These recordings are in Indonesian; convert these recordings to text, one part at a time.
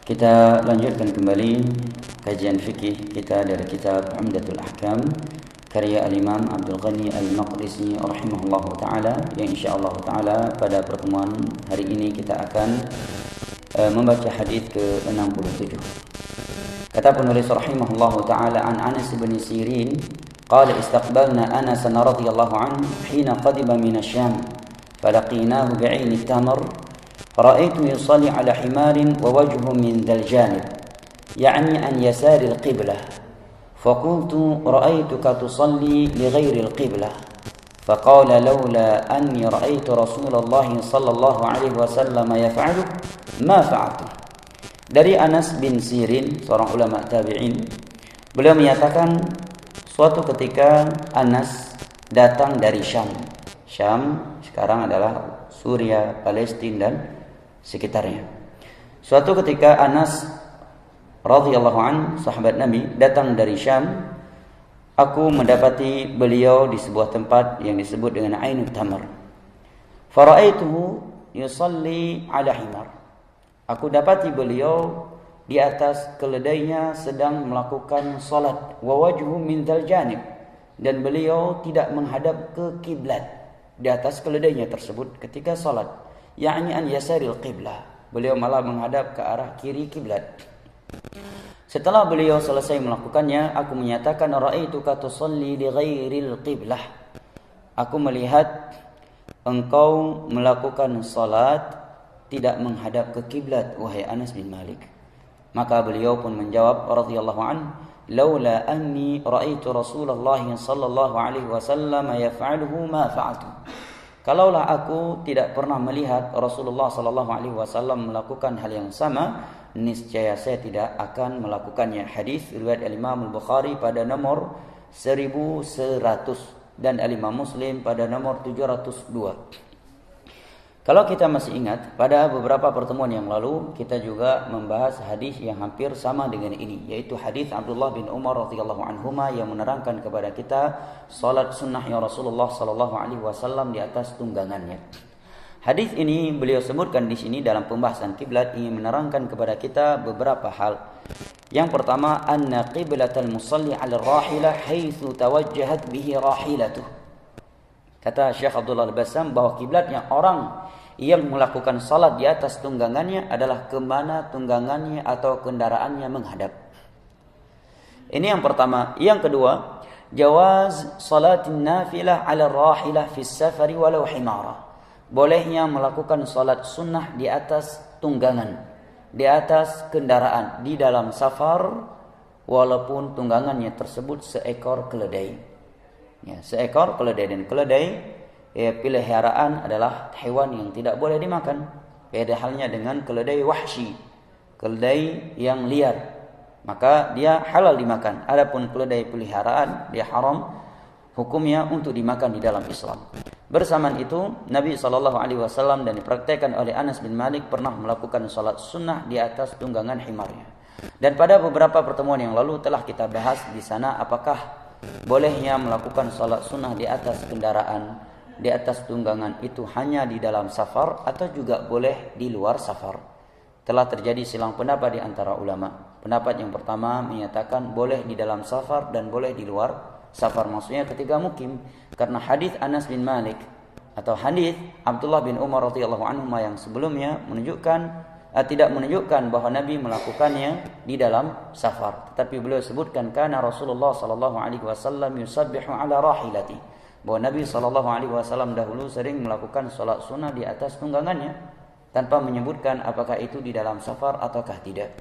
Kita lanjutkan kembali kajian fikih kita dari kitab Umdatul Ahkam karya Al-Imam Abdul Ghani Al-Maqdisi rahimahullahu taala, yang insyaallah taala pada pertemuan hari ini kita akan membaca hadis ke-67. Kata penulis rahimahullahu taala, an Anas bin Sirin qala istaqbalna Anas radhiyallahu anhu hina qadima min asy-Syam falaqinahu bi'ain at-tamr رأيت يصلي على حمار ووجهه من ذا الجانب يعني عن يسار القبلة فقلت رأيتك تصلي لغير القبلة فقال لولا أني رأيت رسول الله صلى الله عليه وسلم يفعله ما فعلته. Dari Anas bin Sirin, seorang ulama tabi'in, beliau menyatakan suatu ketika Anas datang dari Syam. Syam sekarang adalah Suriah, Palestina dan sekitarnya. Suatu ketika Anas radhiyallahu anhu, sahabat Nabi, datang dari Syam. Aku mendapati beliau di sebuah tempat yang disebut dengan Ainut Tamr. Fara'aituhu yusalli ala himar. Aku dapati beliau di atas keledainya sedang melakukan salat, wa wajhu min dzal janib, dan beliau tidak menghadap ke kiblat di atas keledainya tersebut ketika salat. Yakni an yasaril qiblah, beliau malah menghadap ke arah kiri kiblat. Setelah beliau selesai melakukannya, aku menyatakan ra'aituka tusalli li ghairil qiblah. Aku melihat engkau melakukan salat tidak menghadap ke kiblat, wahai Anas bin Malik. Maka beliau pun menjawab radhiyallahu anhu, laula anni ra'aitu Rasulullah sallallahu alaihi wasallam yaf'aluhu ma fa'altu. Kalaulah aku tidak pernah melihat Rasulullah sallallahu alaihi wasallam melakukan hal yang sama, niscaya saya tidak akan melakukannya. Hadis riwayat Al-Imam Al-Bukhari pada nomor 1100 dan Al-Imam Muslim pada nomor 702. Kalau kita masih ingat, pada beberapa pertemuan yang lalu kita juga membahas hadis yang hampir sama dengan ini, yaitu hadis Abdullah bin Umar radhiyallahu anhuma yang menerangkan kepada kita salat sunnah yang Rasulullah sallallahu alaihi wasallam di atas tunggangannya. Hadis ini beliau sebutkan di sini dalam pembahasan kiblat ingin menerangkan kepada kita beberapa hal. Yang pertama, anna qiblatal musalli 'ala ar-rahilah haitsu tawajjahat bihi rahilatuh. Kata Syekh Abdullah Al-Bassam bahwa kiblatnya orang yang melakukan salat di atas tunggangannya adalah kemana tunggangannya atau kendaraannya menghadap. Ini yang pertama. Yang kedua, jawaz salatin nafilah ala rahilah fi safari walau himara. Bolehnya melakukan salat sunnah di atas tunggangan, di atas kendaraan, di dalam safar, walaupun tunggangannya tersebut seekor keledai. Ya, seekor keledai, dan keledai peliharaan adalah hewan yang tidak boleh dimakan. Beda halnya dengan keledai wahsy, keledai yang liar, maka dia halal dimakan. Adapun keledai peliharaan dia haram hukumnya untuk dimakan di dalam Islam. Bersamaan itu Nabi SAW dan dipraktekkan oleh Anas bin Malik pernah melakukan salat sunnah di atas tunggangan himarnya. Dan pada beberapa pertemuan yang lalu telah kita bahas di sana apakah bolehnya melakukan salat sunnah di atas kendaraan, di atas tunggangan itu hanya di dalam safar atau juga boleh di luar safar. Telah terjadi silang pendapat di antara ulama. Pendapat yang pertama menyatakan boleh di dalam safar dan boleh di luar safar, maksudnya ketika mukim, karena hadis Anas bin Malik atau hadis Abdullah bin Umar radhiyallahu anhu yang sebelumnya tidak menunjukkan bahwa Nabi melakukannya di dalam safar, tetapi beliau sebutkan karena Rasulullah sallallahu alaihi wasallam yusabbihu ala rahilati, bahwa Nabi SAW dahulu sering melakukan salat sunnah di atas tunggangannya tanpa menyebutkan apakah itu di dalam safar ataukah tidak.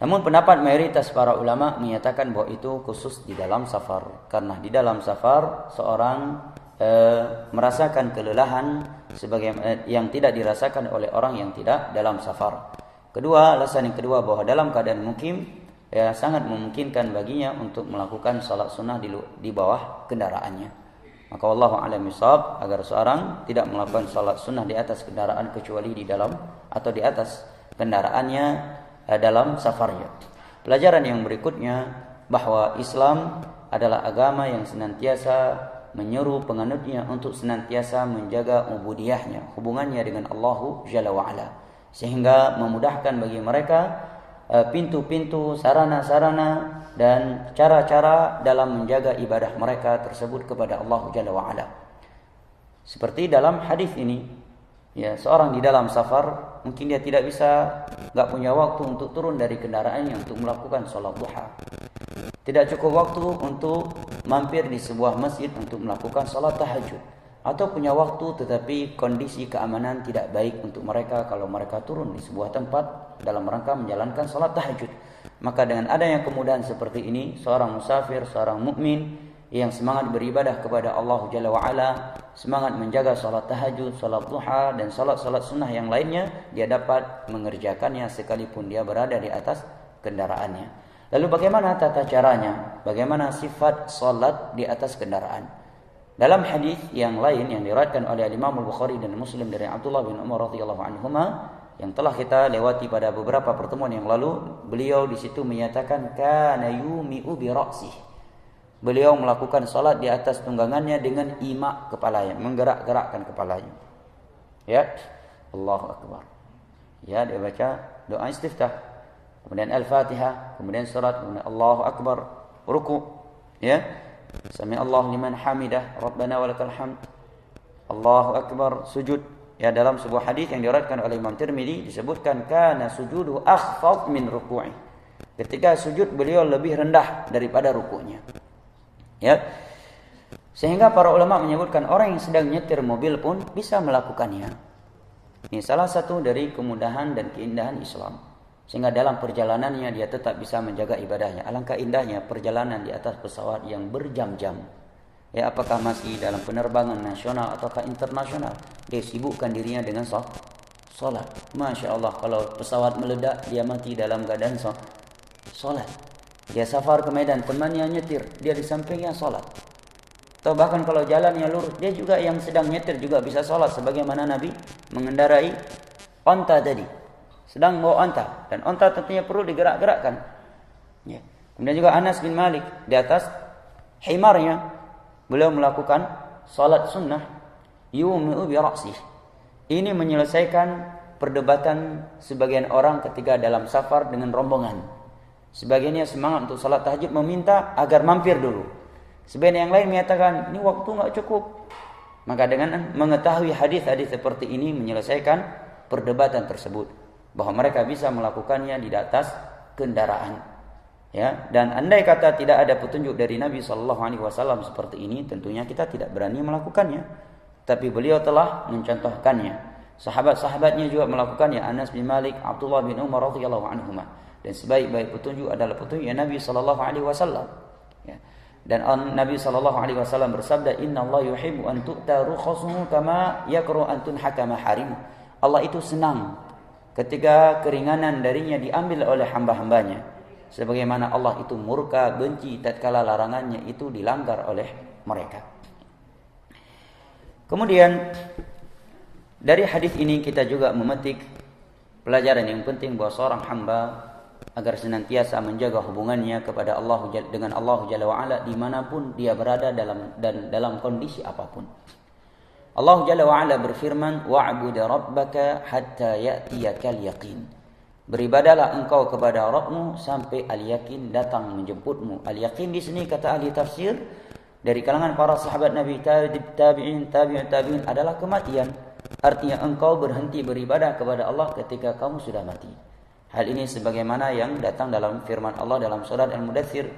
Namun pendapat mayoritas para ulama menyatakan bahwa itu khusus di dalam safar, karena di dalam safar seorang merasakan kelelahan sebagaimana yang tidak dirasakan oleh orang yang tidak dalam safar. Kedua, alasan yang kedua bahwa dalam keadaan mukim sangat memungkinkan baginya untuk melakukan salat sunnah di bawah kendaraannya. Maka wallahu a'lam bishawab, agar seorang tidak melakukan salat sunnah di atas kendaraan kecuali di dalam atau di atas kendaraannya dalam safarnya. Pelajaran yang berikutnya bahwa Islam adalah agama yang senantiasa menyeru penganutnya untuk senantiasa menjaga ubudiyahnya, hubungannya dengan Allah Jalla wa'ala. sehingga memudahkan bagi mereka pintu-pintu, sarana-sarana dan cara-cara dalam menjaga ibadah mereka tersebut kepada Allah Jalla wa Ala. Seperti dalam hadis ini, ya, seorang di dalam safar mungkin dia tidak bisa, enggak punya waktu untuk turun dari kendaraannya untuk melakukan salat duha. Tidak cukup waktu untuk mampir di sebuah masjid untuk melakukan salat tahajud, atau punya waktu tetapi kondisi keamanan tidak baik untuk mereka kalau mereka turun di sebuah tempat dalam rangka menjalankan salat tahajud. Maka dengan adanya kemudahan seperti ini, seorang musafir, seorang mukmin yang semangat beribadah kepada Allah Jalla wa Ala, semangat menjaga salat tahajud, salat duha dan salat-salat sunnah yang lainnya, dia dapat mengerjakannya sekalipun dia berada di atas kendaraannya. Lalu bagaimana tata caranya? Bagaimana sifat salat di atas kendaraan? Dalam hadis yang lain yang diriwayatkan oleh Imam Al-Bukhari dan Muslim dari Abdullah bin Umar radhiyallahu anhuma yang telah kita lewati pada beberapa pertemuan yang lalu, beliau di situ menyatakan kana yumi'u bi ra'sih. Beliau melakukan salat di atas tunggangannya dengan ima kepalanya, menggerak-gerakkan kepalanya. Ya, Allahu Akbar. Ya, dia baca doa istiftah, kemudian Al-Fatihah, kemudian surat, kemudian Allahu Akbar, ruku, ya. Sami Allahu liman hamidah, Rabbana walakal hamd. Allahu Akbar, sujud. Ya, dalam sebuah hadis yang diriwayatkan oleh Imam Tirmidzi disebutkan kana sujudu akhfad min ruku'i. Ketika sujud beliau lebih rendah daripada rukunya. Ya. Sehingga para ulama menyebutkan orang yang sedang nyetir mobil pun bisa melakukannya. Ini salah satu dari kemudahan dan keindahan Islam. Sehingga dalam perjalanannya dia tetap bisa menjaga ibadahnya. Alangkah indahnya perjalanan di atas pesawat yang berjam-jam. Ya, apakah masih dalam penerbangan nasional ataukah internasional, dia sibukkan dirinya dengan salat. Masya Allah, kalau pesawat meledak dia mati dalam keadaan salat. Dia safar ke Medan, temannya nyetir, dia di sampingnya salat. Atau bahkan kalau jalannya lurus, dia juga yang sedang nyetir juga bisa salat, sebagaimana Nabi mengendarai onta tadi, sedang bawa onta, dan onta tentunya perlu digerak-gerakkan. Ya. Kemudian juga Anas bin Malik di atas himarnya, beliau melakukan salat sunnah yumi'u bi ra'sih. Ini menyelesaikan perdebatan sebagian orang ketika dalam safar dengan rombongan. Sebagiannya semangat untuk salat tahajud, meminta agar mampir dulu. Sebagian yang lain menyatakan ini waktu enggak cukup. Maka dengan mengetahui hadis-hadis seperti ini menyelesaikan perdebatan tersebut, bahwa mereka bisa melakukannya di atas kendaraan. Ya, dan andai kata tidak ada petunjuk dari Nabi SAW seperti ini, tentunya kita tidak berani melakukannya. Tapi beliau telah mencontohkannya. Sahabat-sahabatnya juga melakukannya, Anas bin Malik, Abdullah bin Umar radhiyallahu anhuma. Dan sebaik-baik petunjuk adalah petunjuk Nabi SAW. Ya. Dan Nabi SAW bersabda, Inna Allah yuhibbu an tu'ta rukhasuhu kama yakru an tunhaka maharimu. Allah itu senang ketika keringanan darinya diambil oleh hamba-hambanya, sebagaimana Allah itu murka, benci tatkala larangannya itu dilanggar oleh mereka. Kemudian dari hadis ini kita juga memetik pelajaran yang penting bahwa seorang hamba agar senantiasa menjaga hubungannya kepada Allah dengan Allah Jalla wa Ala dimanapun dia berada dalam kondisi apapun. Allah Jalla wa Ala berfirman, wa'bud rabbaka hatta ya'tiyakal yaqin. Beribadalah engkau kepada Rabbmu sampai al-yakin datang menjemputmu. Al-yakin di sini kata ahli tafsir dari kalangan para sahabat Nabi, tabi'in adalah kematian. Artinya engkau berhenti beribadah kepada Allah ketika kamu sudah mati. Hal ini sebagaimana yang datang dalam firman Allah dalam surat Al-Mudaththir,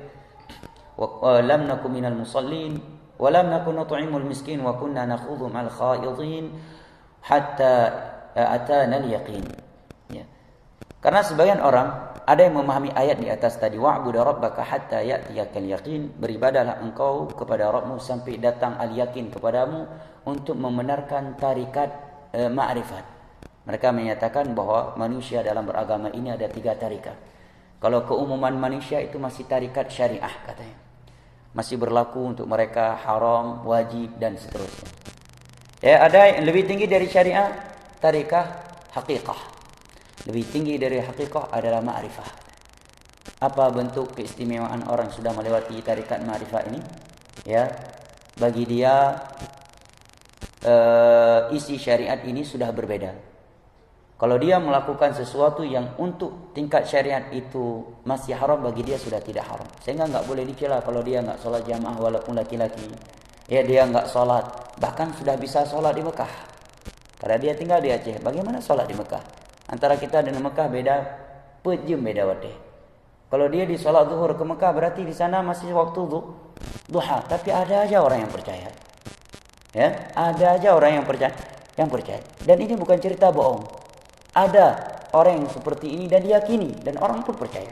wa lam nakum minal musallin wa lam nakun nut'imul miskin wa kunna nakhudhu ma'al khaidin hatta atana al-yaqin. Ya. Karena sebagian orang ada yang memahami ayat di atas tadi, wa'bud rabbaka hatta ya'tiyakal yaqin, beribadahlah engkau kepada Rabbmu sampai datang al-yakin kepadamu, untuk membenarkan tarikat ma'rifat. Mereka menyatakan bahwa manusia dalam beragama ini ada 3 tarikat. Kalau keumuman manusia itu masih tarikat syariah katanya, masih berlaku untuk mereka haram, wajib dan seterusnya. Ya, ada yang lebih tinggi dari syariah, tarikat haqiqah. Lebih tinggi dari haqiqah adalah ma'rifah. Apa bentuk keistimewaan orang sudah melewati tarikat ma'rifah ini? Ya, bagi dia isi syariat ini sudah berbeda. Kalau dia melakukan sesuatu yang untuk tingkat syariat itu masih haram, bagi dia sudah tidak haram. Sehingga enggak boleh dicela kalau dia enggak sholat jamaah walaupun laki-laki. Ya, dia enggak sholat, bahkan sudah bisa sholat di Mekah. Karena dia tinggal di Aceh. Bagaimana sholat di Mekah? Antara kita dengan Mekah beda pejam, beda wadih. Kalau dia di sholat zuhur ke Mekah, berarti di sana masih waktu duha. Tapi ada aja orang yang percaya. Ya, ada aja orang yang percaya. Dan ini bukan cerita bohong. Ada orang yang seperti ini dan diyakini, dan orang pun percaya.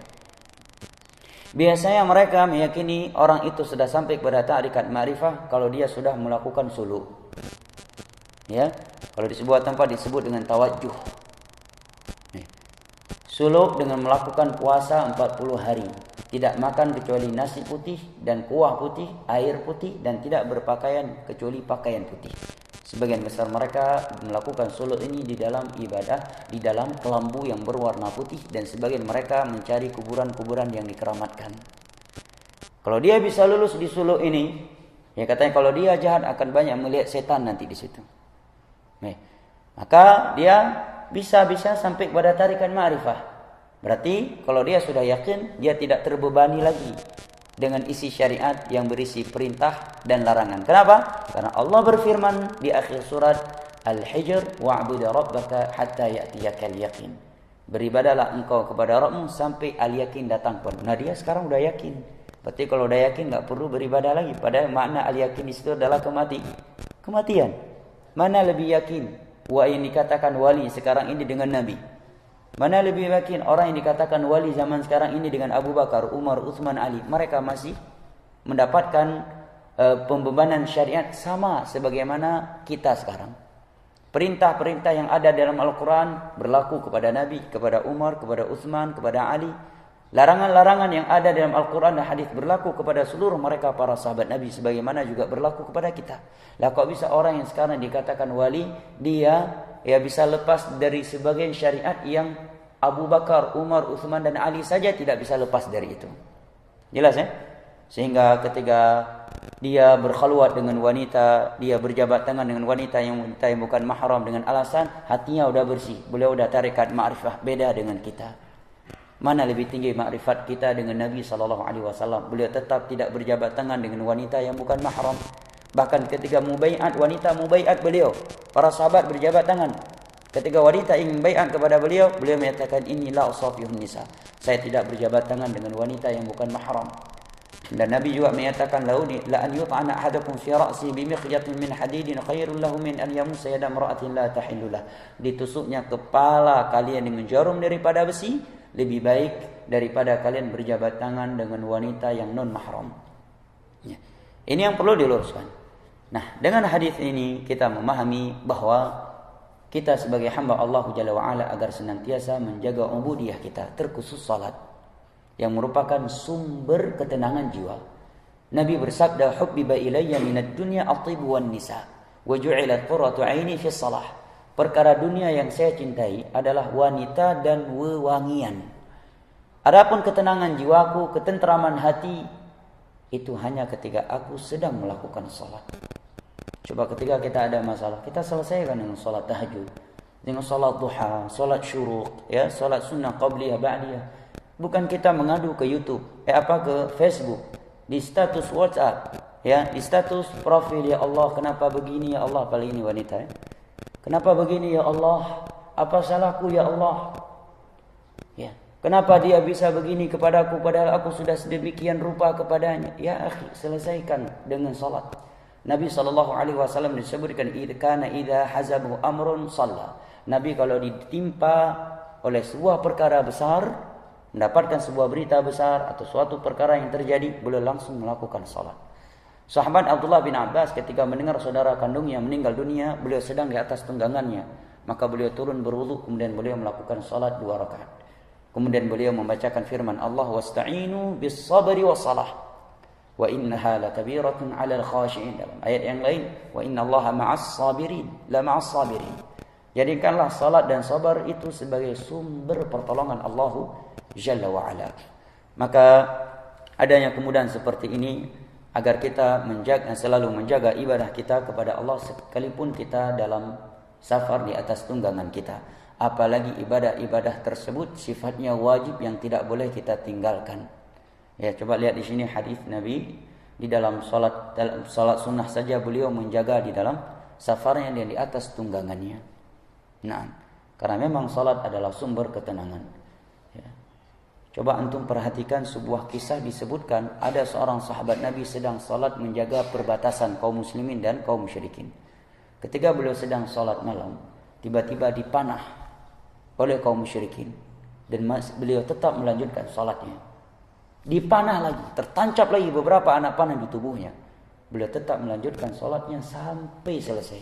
Biasanya mereka meyakini orang itu sudah sampai kepada ta'rikat ma'rifah kalau dia sudah melakukan suluk. Ya, kalau di sebuah tempat disebut dengan tawajjuh. Suluk dengan melakukan puasa 40 hari, tidak makan kecuali nasi putih dan kuah putih, air putih, dan tidak berpakaian kecuali pakaian putih. Sebagian besar mereka melakukan suluk ini di dalam ibadah, di dalam kelambu yang berwarna putih, dan sebagian mereka mencari kuburan-kuburan yang dikeramatkan. Kalau dia bisa lulus di suluk ini, ya katanya kalau dia jahat akan banyak melihat setan nanti di situ. Maka dia bisa sampai kepada tarikan ma'rifah. Berarti kalau dia sudah yakin, dia tidak terbebani lagi dengan isi syariat yang berisi perintah dan larangan. Kenapa? Karena Allah berfirman di akhir surat Al-Hijr, wa'bud rabbaka hatta ya'tiyakal yaqin. Beribadalah engkau kepada Rabbmu sampai al-yakin datang pun. Nah, dia sekarang udah yakin. Berarti kalau udah yakin enggak perlu beribadah lagi. Padahal makna al-yakin di situ adalah kematian. Mana lebih yakin yang dikatakan wali sekarang ini dengan Nabi? Mana lebih yakin orang yang dikatakan wali zaman sekarang ini dengan Abu Bakar, Umar, Utsman, Ali? Mereka masih mendapatkan pembebanan syariat sama sebagaimana kita sekarang. Perintah-perintah yang ada dalam Al-Quran berlaku kepada Nabi, kepada Umar, kepada Utsman, kepada Ali. Larangan-larangan yang ada dalam Al-Quran dan hadis berlaku kepada seluruh mereka para sahabat Nabi, sebagaimana juga berlaku kepada kita. Lah kok bisa orang yang sekarang dikatakan wali, dia bisa lepas dari sebagian syariat yang Abu Bakar, Umar, Utsman dan Ali saja tidak bisa lepas dari itu. Jelas ya? Sehingga ketika dia berkhalwat dengan wanita, dia berjabat tangan dengan wanita yang bukan mahram dengan alasan hatinya udah bersih, beliau udah tarikat ma'rifah, beda dengan kita. Mana lebih tinggi makrifat kita dengan Nabi SAW? Beliau tetap tidak berjabat tangan dengan wanita yang bukan mahram. Bahkan ketika mubai'at, wanita mubai'at beliau, para sahabat berjabat tangan. Ketika wanita ingin bai'at kepada beliau, beliau menyatakan inni la usafihun nisa. Saya tidak berjabat tangan dengan wanita yang bukan mahram. Dan Nabi juga menyatakan la an yut'ana ahadakum fi ra'si bi mikhyatin min hadidin khairul lahu min an yamussa yada imra'atin la tahillulah. Ditusuknya kepala kalian dengan jarum daripada besi lebih baik daripada kalian berjabat tangan dengan wanita yang non mahram. Ya. Ini yang perlu diluruskan. Nah, dengan hadis ini kita memahami bahwa kita sebagai hamba Allah Jalla wa Ala agar senantiasa menjaga ubudiyah kita, terkhusus salat yang merupakan sumber ketenangan jiwa. Nabi bersabda, "Hubbiba ilayya minad dunya at-tib wan nisa, wa ju'ilat qurratu 'aini fi shalah." Perkara dunia yang saya cintai adalah wanita dan wewangian. Adapun ketenangan jiwaku, ketentraman hati, itu hanya ketika aku sedang melakukan salat. Coba ketika kita ada masalah, kita selesaikan dengan salat tahajud, dengan salat duha, salat syuruq, ya, salat sunnah qabliyah ba'diyah. Bukan kita mengadu ke YouTube, ke Facebook, di status WhatsApp, ya, di status profil, ya Allah, kenapa begini ya Allah, paling ini wanita, ya. Kenapa begini ya Allah? Apa salahku ya Allah? Ya, kenapa dia bisa begini kepadaku padahal aku sudah sedemikian rupa kepadanya? Ya akhi, selesaikan dengan salat. Nabi SAW disebutkan idza hazabu amrun shalla. Nabi kalau ditimpa oleh sebuah perkara besar, mendapatkan sebuah berita besar atau suatu perkara yang terjadi, beliau langsung melakukan salat. Sahabat Abdullah bin Abbas ketika mendengar saudara kandungnya meninggal dunia, beliau sedang di atas tunggangannya, maka beliau turun berwudu, kemudian beliau melakukan salat 2 rakaat. Kemudian beliau membacakan firman Allah, "Wasta'inu bis-sabri was-salah, wa innaha lakabiratun 'alal khashi'in." Dalam ayat yang lain, "Wa innallaha ma'as-sabirin, la ma'as-sabirin." Jadikanlah salat dan sabar itu sebagai sumber pertolongan Allah Jalla wa Ala. Maka adanya kemudahan seperti ini agar kita selalu menjaga ibadah kita kepada Allah sekalipun kita dalam safar di atas tunggangan kita. apalagi ibadah-ibadah tersebut sifatnya wajib yang tidak boleh kita tinggalkan. Ya, coba lihat di sini hadis Nabi di dalam salat sunnah saja beliau menjaga di dalam safarnya dan di atas tunggangannya. Nah, karena memang salat adalah sumber ketenangan. Ya. Coba antum perhatikan sebuah kisah disebutkan ada seorang sahabat Nabi sedang salat menjaga perbatasan kaum muslimin dan kaum musyrikin. Ketika beliau sedang salat malam, tiba-tiba dipanah oleh kaum musyrikin dan beliau tetap melanjutkan salatnya. Dipanah lagi, tertancap lagi beberapa anak panah di tubuhnya. Beliau tetap melanjutkan salatnya sampai selesai.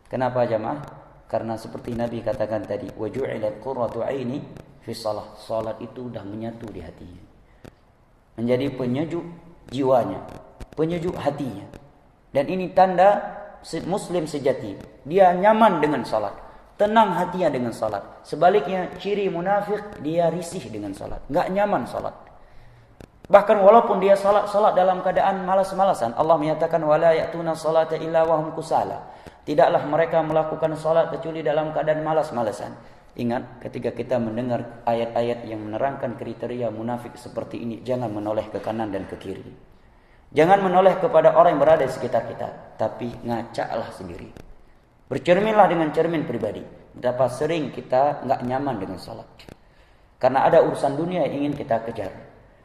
Kenapa jamaah? Karena seperti Nabi katakan tadi, wa ju'ilat qurratu aini fi shalah. Salat itu sudah menyatu di hatinya. Menjadi penyejuk jiwanya, penyejuk hatinya. Dan ini tanda muslim sejati. Dia nyaman dengan salat, tenang hatinya dengan salat. Sebaliknya ciri munafik, dia risih dengan salat, enggak nyaman salat. Bahkan walaupun dia salat dalam keadaan malas-malasan, Allah menyatakan wala ya'tuna salata illa wa hum kusala. Tidaklah mereka melakukan salat kecuali dalam keadaan malas-malasan. Ingat, ketika kita mendengar ayat-ayat yang menerangkan kriteria munafik seperti ini, jangan menoleh ke kanan dan ke kiri. Jangan menoleh kepada orang yang berada di sekitar kita, tapi ngacaklah sendiri. Bercerminlah dengan cermin pribadi. Betapa sering kita enggak nyaman dengan salat. Karena ada urusan dunia yang ingin kita kejar.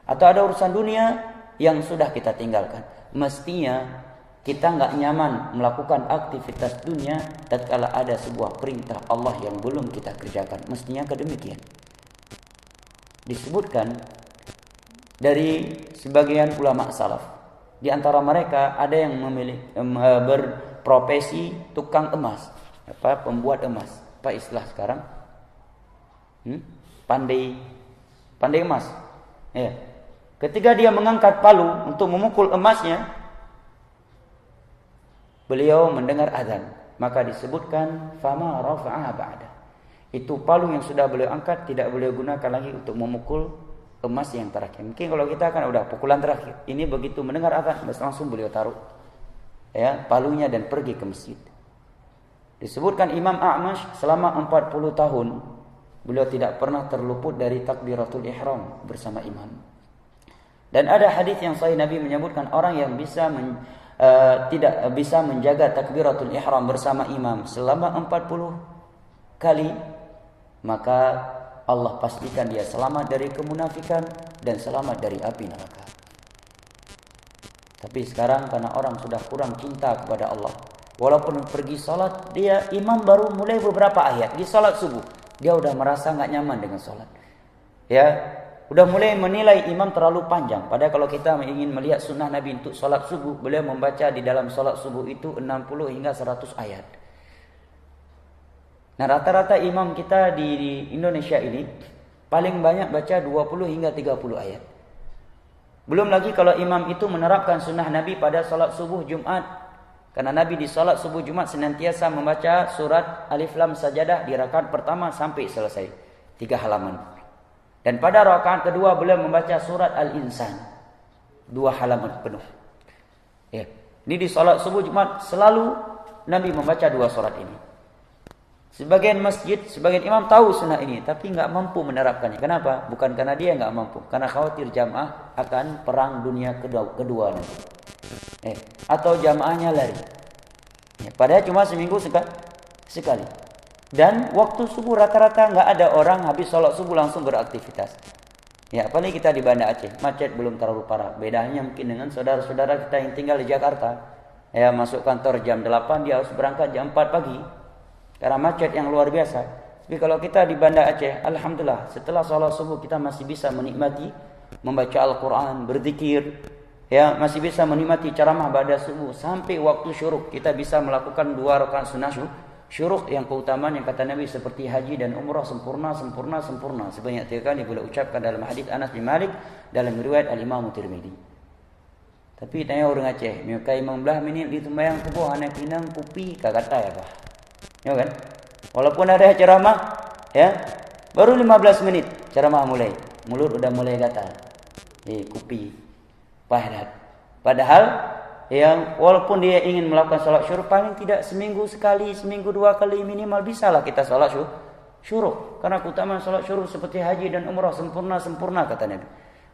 Atau ada urusan dunia yang sudah kita tinggalkan. Mestinya kita enggak nyaman melakukan aktivitas dunia tatkala ada sebuah perintah Allah yang belum kita kerjakan. Mestinya kedemikian. Disebutkan dari sebagian ulama salaf. Di antara mereka ada yang berprofesi tukang emas. Pembuat emas. Apa istilah sekarang? Pandai emas. Ya. Ketika dia mengangkat palu untuk memukul emasnya, beliau mendengar azan, maka disebutkan fama rafa'aha ba'da. Itu palu yang sudah beliau angkat tidak beliau gunakan lagi untuk memukul emas yang terakhir. Mungkin kalau kita kan udah pukulan terakhir. Ini begitu mendengar azan langsung beliau taruh ya palunya dan pergi ke masjid. Disebutkan Imam A'mash selama 40 tahun beliau tidak pernah terluput dari takbiratul ihram bersama imam. Dan ada hadis yang sahih Nabi menyebutkan orang yang tidak bisa menjaga takbiratul ihram bersama imam selama 40 kali, maka Allah pastikan dia selamat dari kemunafikan dan selamat dari api neraka. Tapi sekarang karena orang sudah kurang cinta kepada Allah, walaupun pergi salat, dia imam baru mulai beberapa ayat di salat subuh, dia udah merasa enggak nyaman dengan salat. Ya, udah mulai menilai imam terlalu panjang. Padahal kalau kita ingin melihat sunnah Nabi untuk salat subuh, beliau membaca di dalam salat subuh itu 60 hingga 100 ayat. Nah, rata-rata imam kita di Indonesia ini paling banyak baca 20 hingga 30 ayat. Belum lagi kalau imam itu menerapkan sunnah Nabi pada salat subuh Jumat. Karena Nabi di salat subuh Jumat senantiasa membaca surat Alif Lam Sajadah di rakaat pertama sampai selesai, 3 halaman. Dan pada rakaat kedua beliau membaca surat Al-Insan 2 halaman penuh. Ya, ini di salat subuh Jumat selalu Nabi membaca 2 surat ini. Sebagian masjid, sebagian imam tahu sunnah ini, tapi enggak mampu menerapkannya. Kenapa? Bukan karena dia enggak mampu, karena khawatir jamaah akan perang dunia kedua nanti. Atau jamaahnya lari. Ya, padahal cuma seminggu sekali. Dan waktu subuh rata-rata enggak ada orang habis sholat subuh langsung beraktivitas. Ya, apalagi kita di Banda Aceh, macet belum terlalu parah. Bedanya mungkin dengan saudara-saudara kita yang tinggal di Jakarta. Ya, masuk kantor jam 8, dia harus berangkat jam 4 pagi. Karena macet yang luar biasa. Tapi kalau kita di Banda Aceh, alhamdulillah, setelah sholat subuh kita masih bisa menikmati membaca Al-Quran, berzikir, ya, masih bisa menikmati ceramah pada subuh sampai waktu syuruk. Kita bisa melakukan 2 rakaat sunnah syuruk yang keutamaan yang kata Nabi seperti haji dan umrah sempurna sebanyak 3 kali boleh ucapkan dalam hadis Anas bin Malik dalam riwayat Al-Imam Tirmidzi. Tapi tanya orang Aceh, "Miokai mamblah minit di tumbayang kubuh anak pinang kupi kagata ya, Pak?" Ya kan? Walaupun ada ceramah, ya, baru 15 menit ceramah mulai, mulut udah mulai gatal. Kupi padat. Padahal yang walaupun dia ingin melakukan salat syuruk paling tidak seminggu sekali, seminggu 2 kali minimal bisalah kita salat syuruk. Karena keutamaan salat syuruk seperti haji dan umrah, sempurna kata Nabi.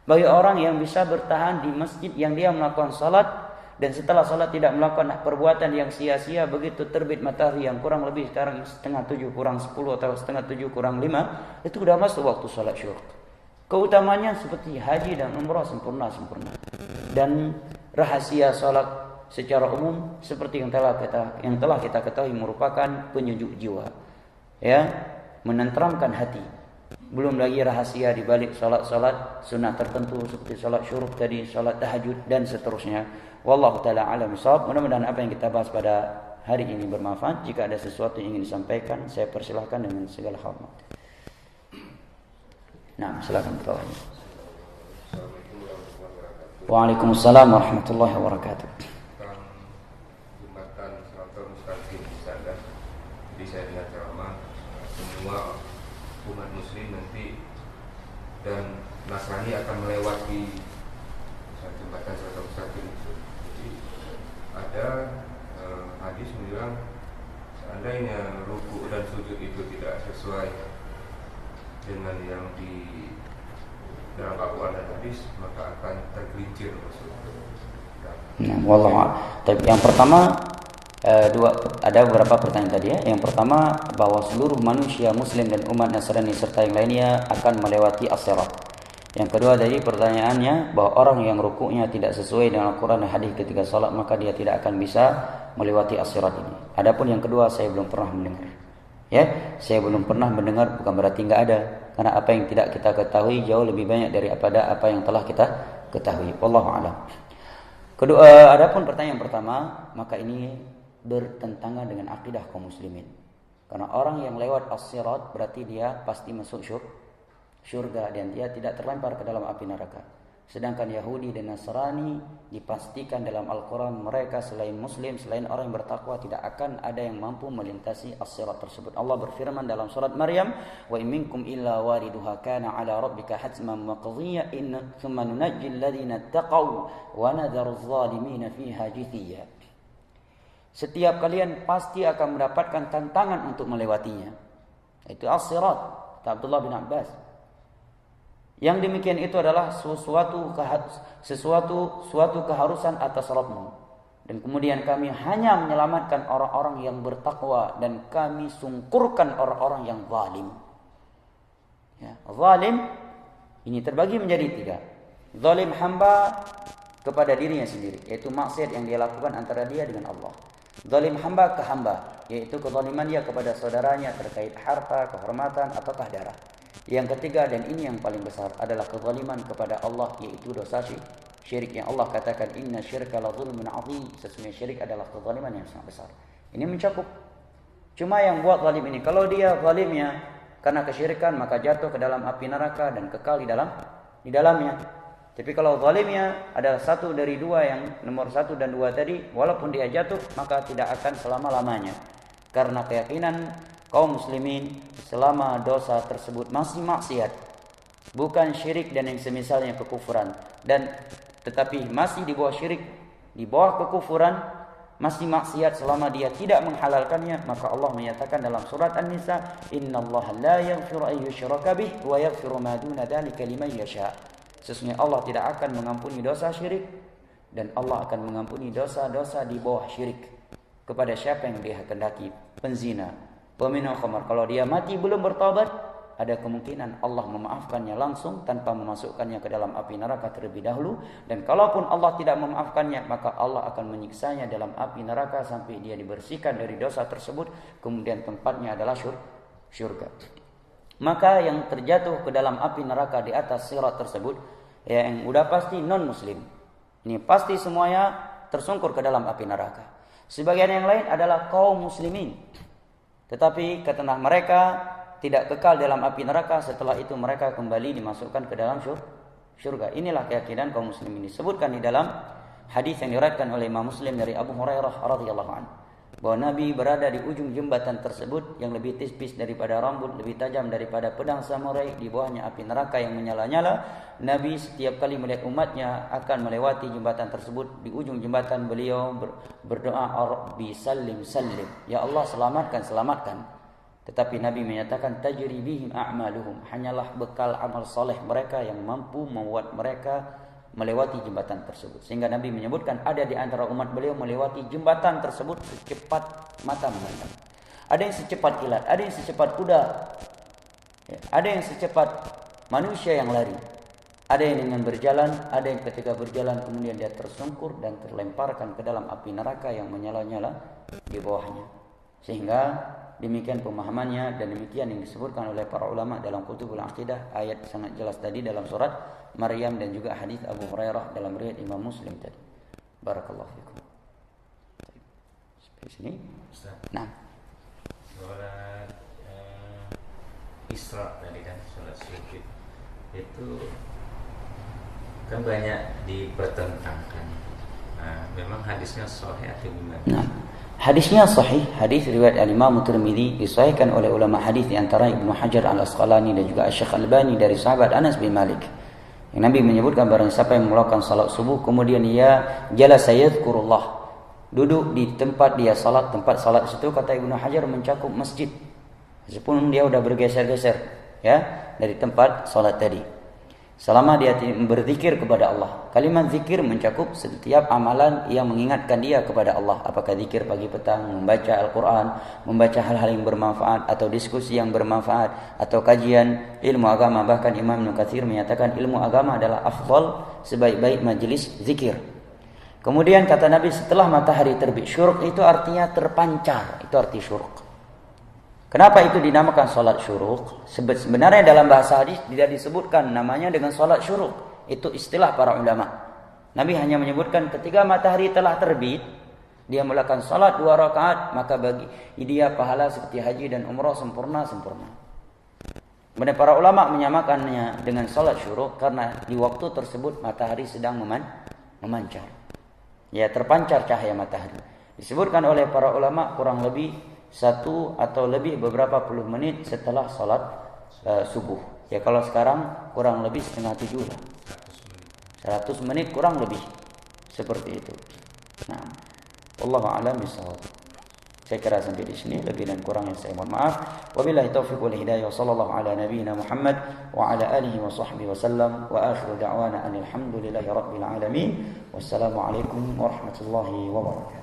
Bagi orang yang bisa bertahan di masjid yang dia melakukan salat, dan setelah salat tidak melakukan perbuatan yang sia-sia, begitu terbit matahari yang kurang lebih sekarang 6:30 kurang 10 atau 6:30 kurang 5, itu sudah masuk waktu salat syuruk. Keutamanya seperti haji dan umrah sempurna. Dan rahasia salat secara umum seperti yang telah kita ketahui merupakan penyejuk jiwa, ya, menenteramkan hati. Belum lagi rahasia di balik salat sunat tertentu seperti salat syuruk tadi, salat tahajud dan seterusnya. Wallahu taala alam bisawab. Mudah-mudahan apa yang kita bahas pada hari ini bermanfaat. Jika ada sesuatu yang ingin disampaikan, saya persilahkan dengan segala hormat. Nah, silakan bertanya. Waalaikumsalam warahmatullahi wabarakatuh. Jembatan Siratal Mustaqim di sana. Jadi saya dengar ceramah semua umat muslim nanti dan Nasrani akan melewati jembatan Siratal Mustaqim itu. Jadi ada hadis bilang seandainya ruku dan sujud itu tidak sesuai dengan yang di dalam Al-Quran dan hadis, maka akan tergelincir masuk. Nah, wallahu. Tapi yang pertama ada beberapa pertanyaan tadi ya. Yang pertama bahwa seluruh manusia muslim dan umat Nasrani serta yang lainnya akan melewati as-sirat. Yang kedua dari pertanyaannya bahwa orang yang rukuknya tidak sesuai dengan Al-Quran dan hadis ketika salat, maka dia tidak akan bisa melewati as-sirat ini. Adapun yang kedua saya belum pernah mendengar. Ya, saya belum pernah mendengar bukan berarti enggak ada. Karena apa yang tidak kita ketahui jauh lebih banyak daripada apa yang telah kita ketahui. Wallahu a'lam. Kedua, adapun pertanyaan pertama, maka ini bertentangan dengan akidah kaum muslimin. Karena orang yang lewat as-sirat berarti dia pasti masuk syurga dan dia tidak terlempar ke dalam api neraka. Sedangkan Yahudi dan Nasrani dipastikan dalam Al-Quran mereka selain muslim, selain orang yang bertakwa, tidak akan ada yang mampu melintasi as-sirat tersebut. Allah berfirman dalam surat Maryam, "Wa in minkum illa wariduha kana 'ala rabbika hatman maqdiyya inna thumma nunajjil ladzina taqaw wa nadharu adh-dhalimina fiha jithiya." Setiap kalian pasti akan mendapatkan tantangan untuk melewatinya. Itu as-sirat, kata Abdullah bin Abbas. Yang demikian itu adalah suatu keharusan atas Rabbmu. Dan kemudian kami hanya menyelamatkan orang-orang yang bertakwa dan kami sungkurkan orang-orang yang zalim. Ya, zalim ini terbagi menjadi 3. Zalim hamba kepada dirinya sendiri, yaitu maksiat yang dia lakukan antara dia dengan Allah. Zalim hamba ke hamba, yaitu kezaliman dia kepada saudaranya terkait harta, kehormatan ataukah darah. Yang ketiga dan ini yang paling besar adalah kezaliman kepada Allah, yaitu dosa syirik yang Allah katakan inna syirka la zulmun azim. Sesungguhnya syirik adalah kezaliman yang sangat besar. Ini mencakup. Cuma yang buat zalim ini, kalau dia zalimnya karena kesyirikan maka jatuh ke dalam api neraka dan kekal di dalamnya. Tapi kalau zalimnya adalah satu dari dua yang nomor 1 dan 2 tadi, walaupun dia jatuh maka tidak akan selama-lamanya. Karena keyakinan kaum muslimin selama dosa tersebut masih maksiat, bukan syirik dan yang semisalnya kekufuran, dan tetapi masih di bawah syirik, di bawah kekufuran, masih maksiat selama dia tidak menghalalkannya, maka Allah menyatakan dalam surat An-Nisa, "Innallaha la yaghfiru an yushraka bih wa yaghfiru ma duna dzalika liman yasha." Sesungguhnya Allah tidak akan mengampuni dosa syirik dan Allah akan mengampuni dosa-dosa di bawah syirik kepada siapa yang dia kehendaki. Penzina, peminum khamar, kalau dia mati belum bertaubat, ada kemungkinan Allah memaafkannya langsung tanpa memasukkannya ke dalam api neraka terlebih dahulu. Dan kalaupun Allah tidak memaafkannya, maka Allah akan menyiksanya dalam api neraka sampai dia dibersihkan dari dosa tersebut, kemudian tempatnya adalah syurga. Maka yang terjatuh ke dalam api neraka di atas sirat tersebut, ya, yang udah pasti non muslim, ini pasti semuanya tersungkur ke dalam api neraka. Sebagian yang lain adalah kaum muslimin, tetapi kata mereka tidak kekal dalam api neraka, setelah itu mereka kembali dimasukkan ke dalam syurga. Inilah keyakinan kaum muslimin. Disebutkan di dalam hadis yang diriwayatkan oleh Imam Muslim dari Abu Hurairah radhiyallahu anhu bahwa Nabi berada di ujung jembatan tersebut yang lebih tipis daripada rambut, lebih tajam daripada pedang samurai, di bawahnya api neraka yang menyala-nyala. Nabi setiap kali melihat umatnya akan melewati jembatan tersebut, di ujung jembatan beliau berdoa, "Rabbi sallim sallim." Ya Allah, selamatkan, selamatkan. Tetapi Nabi menyatakan tajri bihim a'maluhum, hanyalah bekal amal soleh mereka yang mampu membuat mereka melewati jembatan tersebut. Sehingga Nabi menyebutkan ada di antara umat beliau melewati jembatan tersebut secepat mata memandang. Ada yang secepat kilat, ada yang secepat kuda, ada yang secepat manusia yang lari. Ada yang dengan berjalan, ada yang ketika berjalan kemudian dia tersungkur dan terlemparkan ke dalam api neraka yang menyala-nyala di bawahnya. Sehingga demikian pemahamannya dan demikian yang disebutkan oleh para ulama dalam Kutubul Aqidah. Ayat sangat jelas tadi dalam surat Maryam dan juga hadis Abu Hurairah dalam riwayat Imam Muslim tadi. Barakallahu fikum. Sampai sini. Nah, sholat Isra tadi kan, sholat subuh itu kan banyak dipertentangkan. Nah, memang hadisnya sahih atau gimana? Nah, hadisnya sahih, hadis riwayat Al-Imam Tirmidzi disahihkan oleh ulama hadis di antara Ibnu Hajar Al-Asqalani dan juga Syekh Albani dari sahabat Anas bin Malik. Yang Nabi menyebutkan barang siapa yang melakukan salat subuh kemudian ia jalasa yadhkurullah, duduk di tempat dia salat, tempat salat itu kata Ibnu Hajar mencakup masjid. Meskipun dia sudah bergeser-geser ya dari tempat salat tadi. Selama dia berzikir kepada Allah. Kalimat zikir mencakup setiap amalan yang mengingatkan dia kepada Allah. Apakah zikir pagi petang, membaca Al-Quran, membaca hal-hal yang bermanfaat, atau diskusi yang bermanfaat, atau kajian ilmu agama. Bahkan Imam Ibnu Katsir menyatakan ilmu agama adalah afdal, sebaik-baik majelis zikir. Kemudian kata Nabi setelah matahari terbit, syuruk itu artinya terpancar. Itu arti syuruk. Kenapa itu dinamakan salat syuruk? Sebenarnya dalam bahasa hadis tidak disebutkan namanya dengan salat syuruk. Itu istilah para ulama. Nabi hanya menyebutkan ketika matahari telah terbit, dia melakukan salat 2 rakaat, maka bagi dia pahala seperti haji dan umrah sempurna. Kemudian para ulama menyamakannya dengan salat syuruk karena di waktu tersebut matahari sedang memancar. Ya, terpancar cahaya matahari. Disebutkan oleh para ulama kurang lebih 1 atau lebih beberapa puluh menit setelah salat subuh. Ya kalau sekarang kurang lebih 6:30 lah. 100 menit kurang lebih. Seperti itu. Nah, wallahu a'lam bishawab. Saya kira sampai di sini, lebih dan kurang yang saya mohon maaf. Wabillahi taufiq wal hidayah. Sallallahu ala nabiyyina Muhammad wa ala alihi wa sahbihi wasallam. Wa akhiru da'wana alhamdulillahi rabbil alamin. Wassalamu alaikum warahmatullahi wabarakatuh.